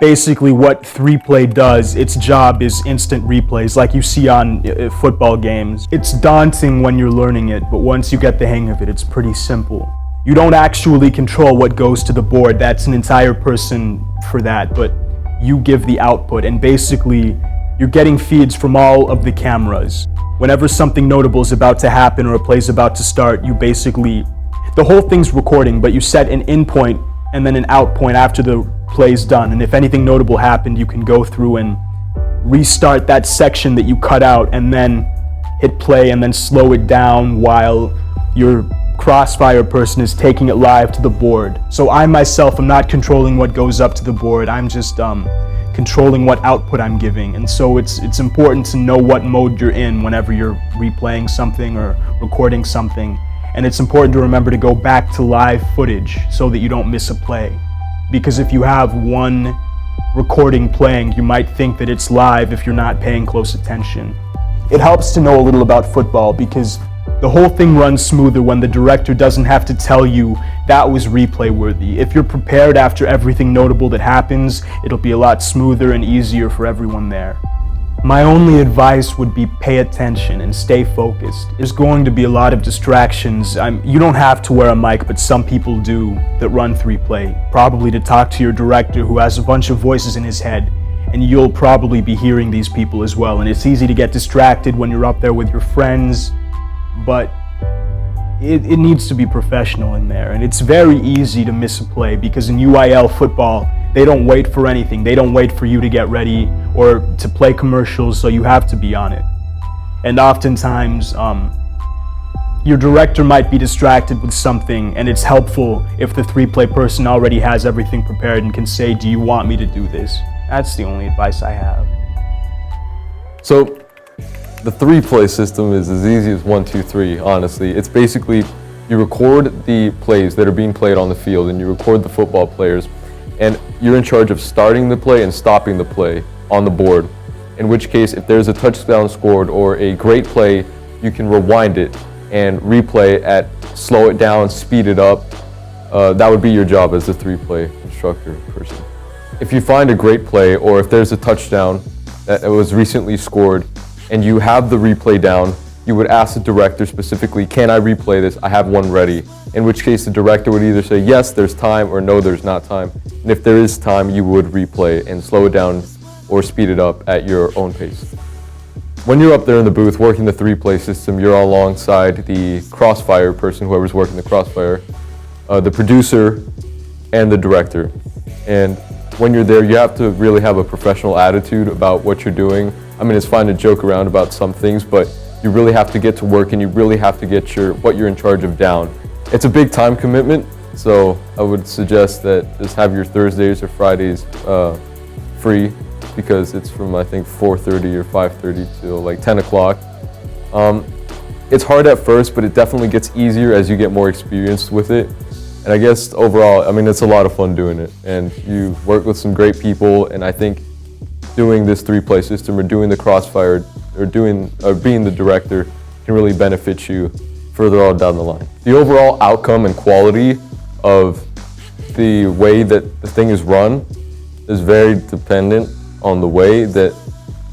basically what 3-play does, its job is instant replays like you see on football games. It's daunting when you're learning it, but once you get the hang of it, it's pretty simple. You don't actually control what goes to the board, that's an entire person for that, but you give the output, and basically you're getting feeds from all of the cameras. Whenever something notable is about to happen or a play's about to start, you basically, the whole thing's recording, but you set an in point and then an out point after the play's done. And if anything notable happened, you can go through and restart that section that you cut out and then hit play and then slow it down while your crossfire person is taking it live to the board. So I myself am not controlling what goes up to the board, I'm just controlling what output I'm giving. And so it's important to know what mode you're in whenever you're replaying something or recording something. And it's important to remember to go back to live footage so that you don't miss a play. Because if you have one recording playing, you might think that it's live if you're not paying close attention. It helps to know a little about football because the whole thing runs smoother when the director doesn't have to tell you that was replay worthy. If you're prepared after everything notable that happens, it'll be a lot smoother and easier for everyone there. My only advice would be pay attention and stay focused. There's going to be a lot of distractions. You don't have to wear a mic, but some people do that run 3-play, probably to talk to your director who has a bunch of voices in his head, and you'll probably be hearing these people as well. And it's easy to get distracted when you're up there with your friends, but it needs to be professional in there. And it's very easy to miss a play because in UIL football, they don't wait for anything. They don't wait for you to get ready or to play commercials, so you have to be on it. And oftentimes, your director might be distracted with something, and it's helpful if the 3-play person already has everything prepared and can say, do you want me to do this? That's the only advice I have. So, the 3-play system is as easy as 1, 2, 3, honestly. It's basically, you record the plays that are being played on the field, and you record the football players, and you're in charge of starting the play and stopping the play on the board. In which case, if there's a touchdown scored or a great play, you can rewind it and replay slow it down, speed it up. That would be your job as a 3-play instructor person. If you find a great play or if there's a touchdown that was recently scored and you have the replay down, you would ask the director specifically, can I replay this? I have one ready. In which case the director would either say, yes, there's time, or no, there's not time. And if there is time, you would replay and slow it down or speed it up at your own pace. When you're up there in the booth working the 3-play system, you're alongside the crossfire person, whoever's working the crossfire, the producer, and the director. And when you're there, you have to really have a professional attitude about what you're doing. I mean, it's fine to joke around about some things, but you really have to get to work and you really have to get what you're in charge of down. It's a big time commitment, so I would suggest that just have your Thursdays or Fridays free, because it's from I think 4:30 or 5:30 till like 10 o'clock. It's hard at first, but it definitely gets easier as you get more experience with it. And I guess overall, I mean, it's a lot of fun doing it, and you work with some great people, and I think doing this 3-play system or doing the crossfire or being the director can really benefit you further on down the line. The overall outcome and quality of the way that the thing is run is very dependent on the way that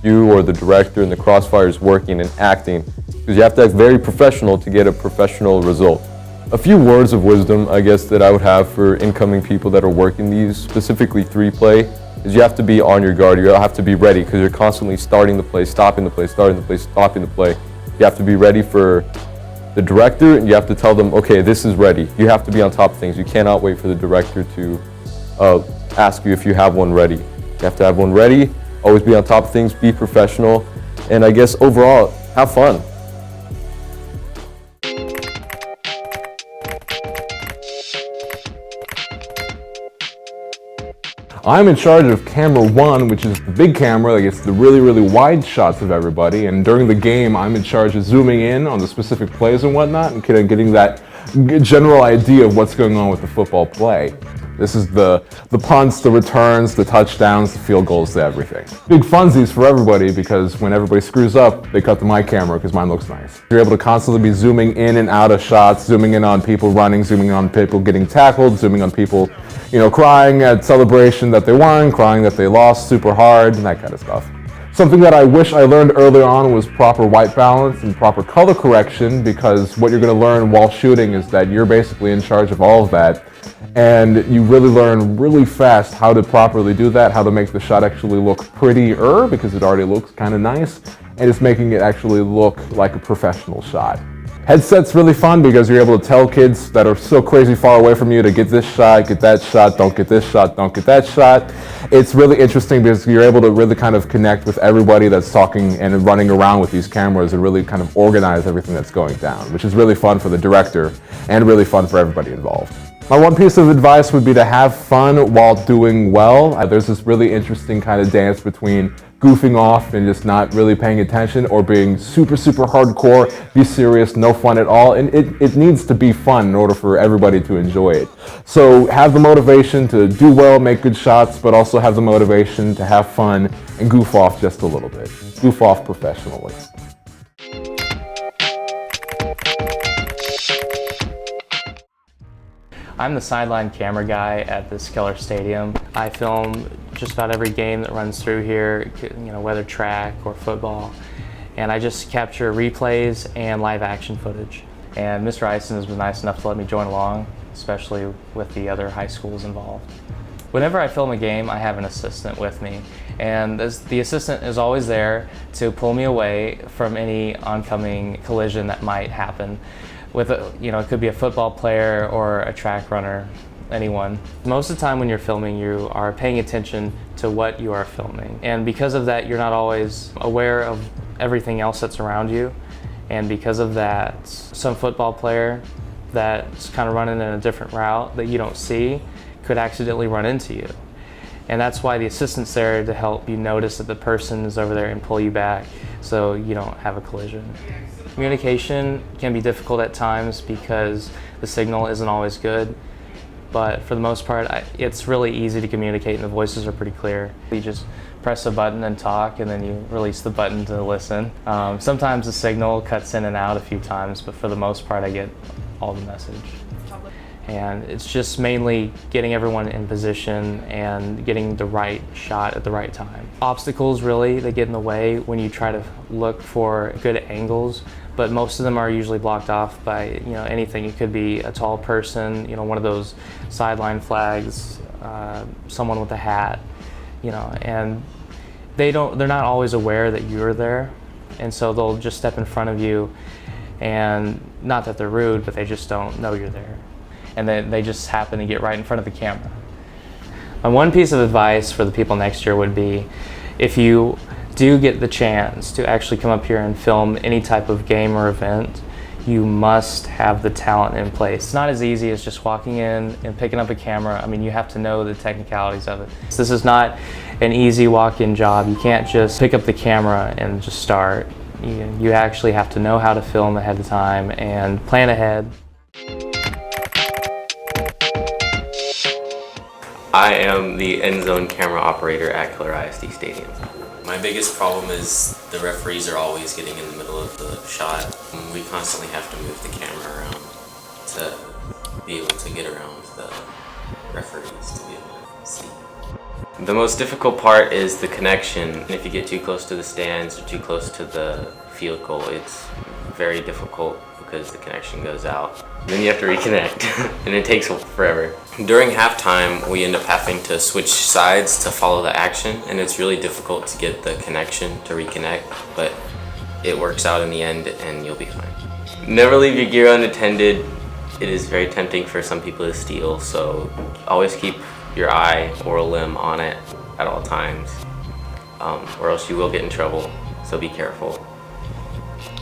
you or the director and the crossfire is working and acting, because you have to act very professional to get a professional result. A few words of wisdom, I guess, that I would have for incoming people that are working these, specifically 3-play, is you have to be on your guard. You have to be ready, because you're constantly starting the play, stopping the play, starting the play, stopping the play. You have to be ready for the director, and you have to tell them, okay, this is ready. You have to be on top of things. You cannot wait for the director to ask you if you have one ready. You have to have one ready, always be on top of things, be professional, and I guess overall, have fun. I'm in charge of camera 1, which is the big camera that gets the really, really wide shots of everybody. And during the game, I'm in charge of zooming in on the specific plays and whatnot and kind of getting that general idea of what's going on with the football play. This is the punts, the returns, the touchdowns, the field goals, the everything. Big funsies for everybody because when everybody screws up, they cut to my camera because mine looks nice. You're able to constantly be zooming in and out of shots, zooming in on people running, zooming in on people getting tackled, zooming on people, crying at celebration that they won, crying that they lost super hard, and that kind of stuff. Something that I wish I learned early on was proper white balance and proper color correction, because what you're going to learn while shooting is that you're basically in charge of all of that. And you really learn really fast how to properly do that, how to make the shot actually look prettier, because it already looks kind of nice, and it's making it actually look like a professional shot. Headset's really fun because you're able to tell kids that are so crazy far away from you to get this shot, get that shot, don't get this shot, don't get that shot. It's really interesting because you're able to really kind of connect with everybody that's talking and running around with these cameras and really kind of organize everything that's going down, which is really fun for the director and really fun for everybody involved. My one piece of advice would be to have fun while doing well. There's this really interesting kind of dance between goofing off and just not really paying attention, or being super hardcore, be serious, no fun at all. And it needs to be fun in order for everybody to enjoy it. So have the motivation to do well, make good shots, but also have the motivation to have fun and goof off just a little bit. Goof off professionally. I'm the sideline camera guy at this Keller Stadium. I film just about every game that runs through here, whether track or football. And I just capture replays and live action footage. And Mr. Eisen has been nice enough to let me join along, especially with the other high schools involved. Whenever I film a game, I have an assistant with me. And the assistant is always there to pull me away from any oncoming collision that might happen. It could be a football player or a track runner, anyone. Most of the time when you're filming, you are paying attention to what you are filming. And because of that, you're not always aware of everything else that's around you. And because of that, some football player that's kind of running in a different route that you don't see could accidentally run into you. And that's why the assistant's there to help you notice that the person is over there and pull you back so you don't have a collision. Communication can be difficult at times because the signal isn't always good, but for the most part, it's really easy to communicate and the voices are pretty clear. You just press a button and talk, and then you release the button to listen. Sometimes the signal cuts in and out a few times, but for the most part, I get all the message. And it's just mainly getting everyone in position and getting the right shot at the right time. Obstacles, really, they get in the way when you try to look for good angles, but most of them are usually blocked off by anything. It could be a tall person, one of those sideline flags, someone with a hat, and they're not always aware that you're there, and so they'll just step in front of you, and not that they're rude, but they just don't know you're there. And then they just happen to get right in front of the camera. My one piece of advice for the people next year would be, if you do get the chance to actually come up here and film any type of game or event, you must have the talent in place. It's not as easy as just walking in and picking up a camera. I mean, you have to know the technicalities of it. This is not an easy walk-in job. You can't just pick up the camera and just start. You actually have to know how to film ahead of time and plan ahead. I am the end zone camera operator at Keller ISD Stadium. My biggest problem is the referees are always getting in the middle of the shot. We constantly have to move the camera around to be able to get around the referees to be able to see. The most difficult part is the connection. If you get too close to the stands or too close to the field goal, it's very difficult because the connection goes out. Then you have to reconnect, and it takes forever. During halftime, we end up having to switch sides to follow the action, and it's really difficult to get the connection to reconnect, but it works out in the end, and you'll be fine. Never leave your gear unattended. It is very tempting for some people to steal, so always keep your eye or a limb on it at all times, or else you will get in trouble, so be careful.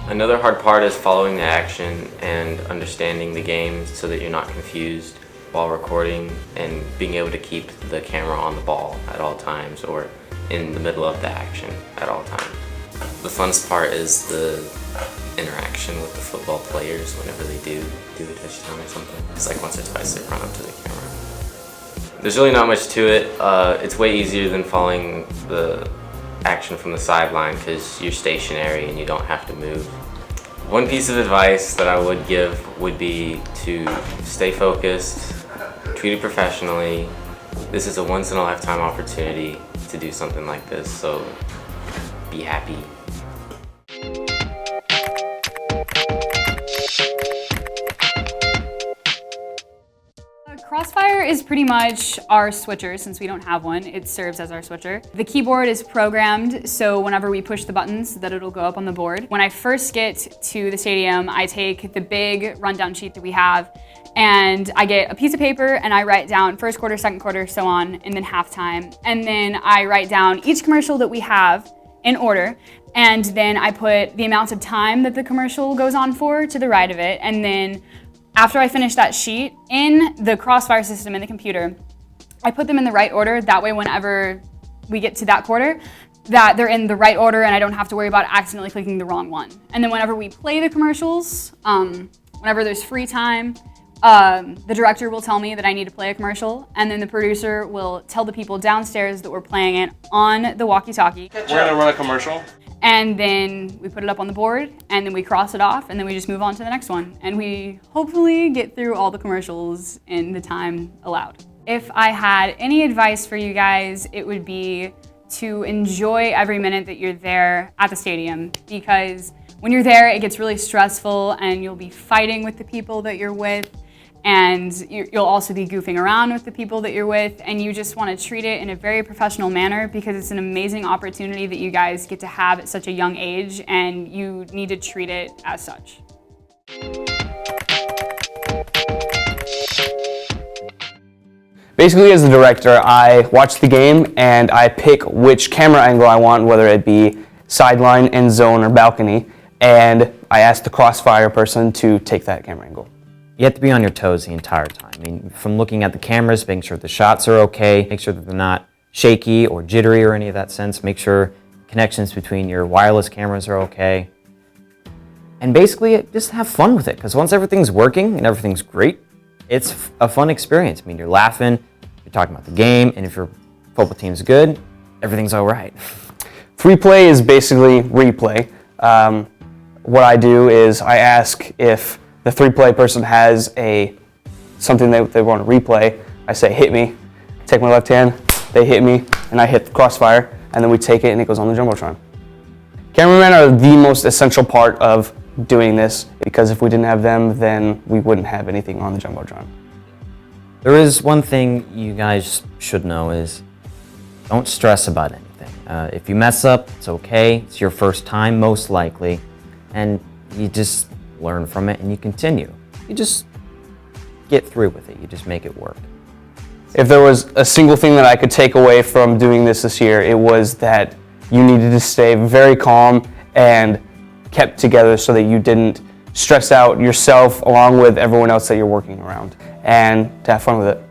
Another hard part is following the action and understanding the game so that you're not confused while recording, and being able to keep the camera on the ball at all times or in the middle of the action at all times. The funnest part is the interaction with the football players whenever they do a touchdown or something. It's like once or twice they run up to the camera. There's really not much to it. It's way easier than following the action from the sideline because you're stationary and you don't have to move. One piece of advice that I would give would be to stay focused, treat it professionally. This is a once-in-a-lifetime opportunity to do something like this, so be happy. Crossfire is pretty much our switcher. Since we don't have one, it serves as our switcher. The keyboard is programmed, so whenever we push the buttons, that it'll go up on the board. When I first get to the stadium, I take the big rundown sheet that we have, and I get a piece of paper and I write down first quarter, second quarter, so on, and then halftime. And then I write down each commercial that we have in order, and then I put the amount of time that the commercial goes on for to the right of it, and then after I finish that sheet, in the crossfire system in the computer, I put them in the right order. That way, whenever we get to that quarter, that they're in the right order and I don't have to worry about accidentally clicking the wrong one. And then whenever we play the commercials, whenever there's free time, the director will tell me that I need to play a commercial, and then the producer will tell the people downstairs that we're playing it on the walkie-talkie. We're gonna run a commercial. And then we put it up on the board, and then we cross it off, and then we just move on to the next one. And we hopefully get through all the commercials in the time allowed. If I had any advice for you guys, it would be to enjoy every minute that you're there at the stadium, because when you're there, it gets really stressful and you'll be fighting with the people that you're with, and you'll also be goofing around with the people that you're with, and you just want to treat it in a very professional manner because it's an amazing opportunity that you guys get to have at such a young age, and you need to treat it as such. Basically, as the director, I watch the game and I pick which camera angle I want, whether it be sideline, end zone, or balcony, and I ask the crossfire person to take that camera angle. You have to be on your toes the entire time. I mean, from looking at the cameras, making sure the shots are okay, make sure that they're not shaky or jittery or any of that sense, make sure connections between your wireless cameras are okay. And basically, just have fun with it, because once everything's working and everything's great, it's a fun experience. I mean, you're laughing, you're talking about the game, and if your football team's good, everything's all right. 3-play is basically replay. What I do is I ask if the 3-play person has something they want to replay. I say, hit me. Take my left hand, they hit me, and I hit the crossfire, and then we take it and it goes on the Jumbotron. Cameramen are the most essential part of doing this, because if we didn't have them, then we wouldn't have anything on the Jumbotron. There is one thing you guys should know is don't stress about anything. If you mess up, it's okay. It's your first time, most likely, and you just learn from it and you continue. You just get through with it. You just make it work. If there was a single thing that I could take away from doing this year, it was that you needed to stay very calm and kept together so that you didn't stress out yourself along with everyone else that you're working around, and to have fun with it.